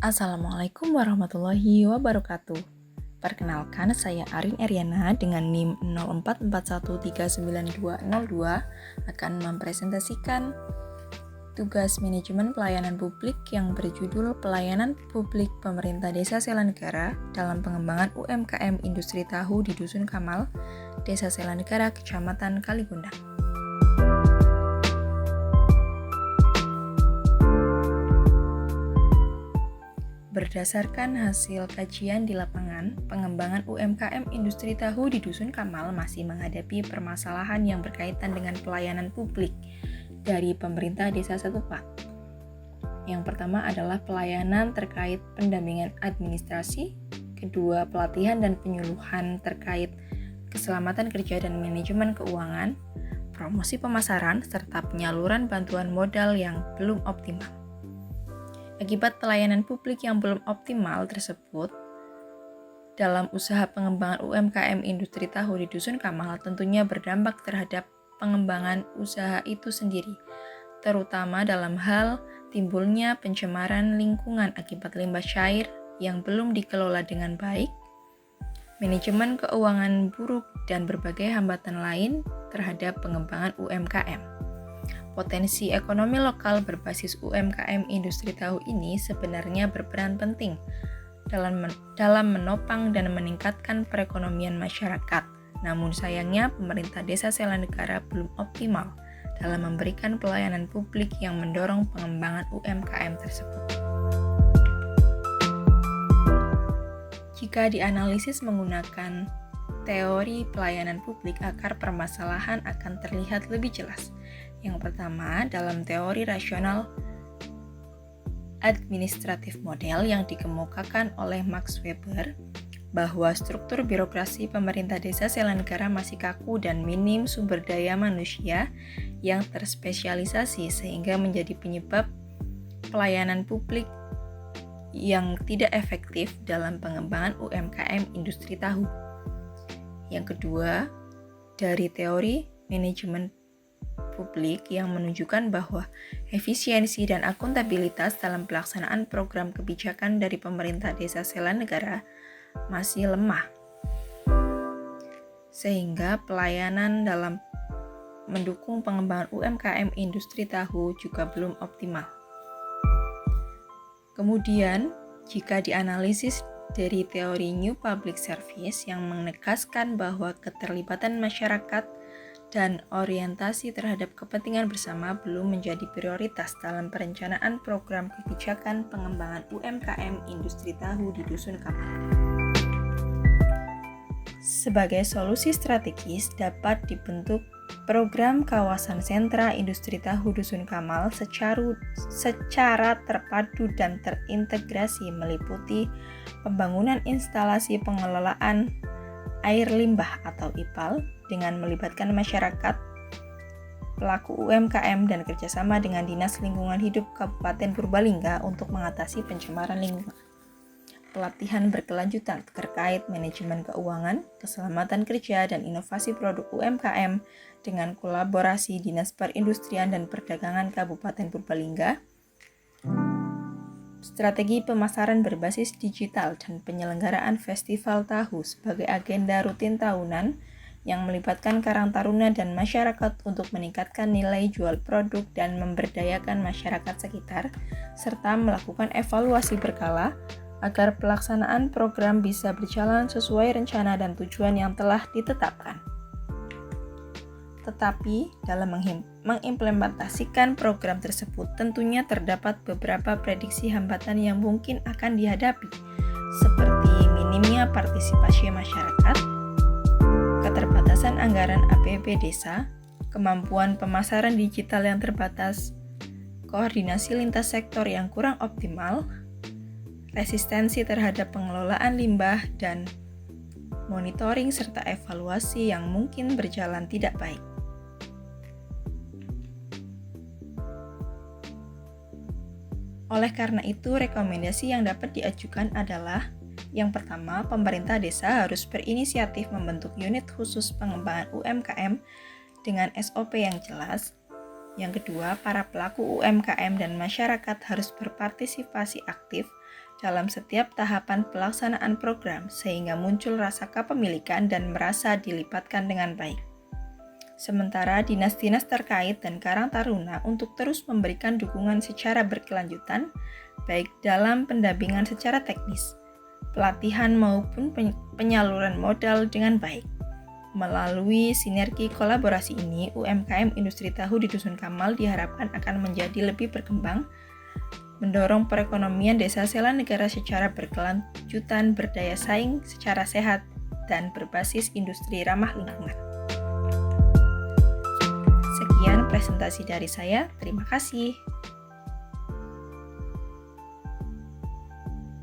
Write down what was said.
Assalamualaikum warahmatullahi wabarakatuh. Perkenalkan, saya Arin Eryana dengan NIM 0441392202 akan mempresentasikan tugas manajemen pelayanan publik yang berjudul Pelayanan Publik Pemerintah Desa Selanegara dalam pengembangan UMKM Industri Tahu di Dusun Kamal, Desa Selanegara, Kecamatan Kaligundang. Berdasarkan hasil kajian di lapangan, pengembangan UMKM industri tahu di Dusun Kamal masih menghadapi permasalahan yang berkaitan dengan pelayanan publik dari pemerintah desa setempat. Yang pertama adalah pelayanan terkait pendampingan administrasi, kedua pelatihan dan penyuluhan terkait keselamatan kerja dan manajemen keuangan, promosi pemasaran, serta penyaluran bantuan modal yang belum optimal. Akibat pelayanan publik yang belum optimal tersebut, dalam usaha pengembangan UMKM industri tahu di Dusun Kamal tentunya berdampak terhadap pengembangan usaha itu sendiri, terutama dalam hal timbulnya pencemaran lingkungan akibat limbah cair yang belum dikelola dengan baik, manajemen keuangan buruk, dan berbagai hambatan lain terhadap pengembangan UMKM. Potensi ekonomi lokal berbasis UMKM industri tahu ini sebenarnya berperan penting dalam menopang dan meningkatkan perekonomian masyarakat. Namun sayangnya pemerintah Desa Selanegara belum optimal dalam memberikan pelayanan publik yang mendorong pengembangan UMKM tersebut. Jika dianalisis menggunakan teori pelayanan publik, akar permasalahan akan terlihat lebih jelas. Yang pertama, dalam teori rasional administratif model yang dikemukakan oleh Max Weber, bahwa struktur birokrasi pemerintah Desa Selanegara masih kaku dan minim sumber daya manusia yang terspesialisasi sehingga menjadi penyebab pelayanan publik yang tidak efektif dalam pengembangan UMKM industri tahu. Yang kedua, dari teori manajemen publik yang menunjukkan bahwa efisiensi dan akuntabilitas dalam pelaksanaan program kebijakan dari pemerintah Desa Selanegara masih lemah, sehingga pelayanan dalam mendukung pengembangan UMKM industri tahu juga belum optimal. Kemudian, jika dianalisis dari teori New Public Service yang menegaskan bahwa keterlibatan masyarakat dan orientasi terhadap kepentingan bersama belum menjadi prioritas dalam perencanaan program kebijakan pengembangan UMKM industri tahu di Dusun Kamal. Sebagai solusi strategis dapat dibentuk program kawasan sentra industri tahu Dusun Kamal secara terpadu dan terintegrasi meliputi pembangunan instalasi pengelolaan air limbah atau IPAL dengan melibatkan masyarakat, pelaku UMKM, dan kerjasama dengan Dinas Lingkungan Hidup Kabupaten Purbalingga untuk mengatasi pencemaran lingkungan. Pelatihan berkelanjutan terkait manajemen keuangan, keselamatan kerja, dan inovasi produk UMKM dengan kolaborasi Dinas Perindustrian dan Perdagangan Kabupaten Purbalingga, strategi pemasaran berbasis digital, dan penyelenggaraan festival tahu sebagai agenda rutin tahunan yang melibatkan Karang Taruna dan masyarakat untuk meningkatkan nilai jual produk dan memberdayakan masyarakat sekitar, serta melakukan evaluasi berkala agar pelaksanaan program bisa berjalan sesuai rencana dan tujuan yang telah ditetapkan. Tetapi, dalam mengimplementasikan program tersebut tentunya terdapat beberapa prediksi hambatan yang mungkin akan dihadapi, seperti minimnya partisipasi masyarakat, keterbatasan anggaran APBD desa, kemampuan pemasaran digital yang terbatas, koordinasi lintas sektor yang kurang optimal, resistensi terhadap pengelolaan limbah, dan monitoring serta evaluasi yang mungkin berjalan tidak baik. Oleh karena itu, rekomendasi yang dapat diajukan adalah: yang pertama, pemerintah desa harus berinisiatif membentuk unit khusus pengembangan UMKM dengan SOP yang jelas. Yang kedua, para pelaku UMKM dan masyarakat harus berpartisipasi aktif dalam setiap tahapan pelaksanaan program sehingga muncul rasa kepemilikan dan merasa dilibatkan dengan baik. Sementara dinas-dinas terkait dan Karang Taruna untuk terus memberikan dukungan secara berkelanjutan, baik dalam pendampingan secara teknis, pelatihan maupun penyaluran modal dengan baik. Melalui sinergi kolaborasi ini, UMKM industri tahu di Dusun Kamal diharapkan akan menjadi lebih berkembang, mendorong perekonomian desa Sela Negara secara berkelanjutan, berdaya saing secara sehat, dan berbasis industri ramah lingkungan. Sekian presentasi dari saya, terima kasih.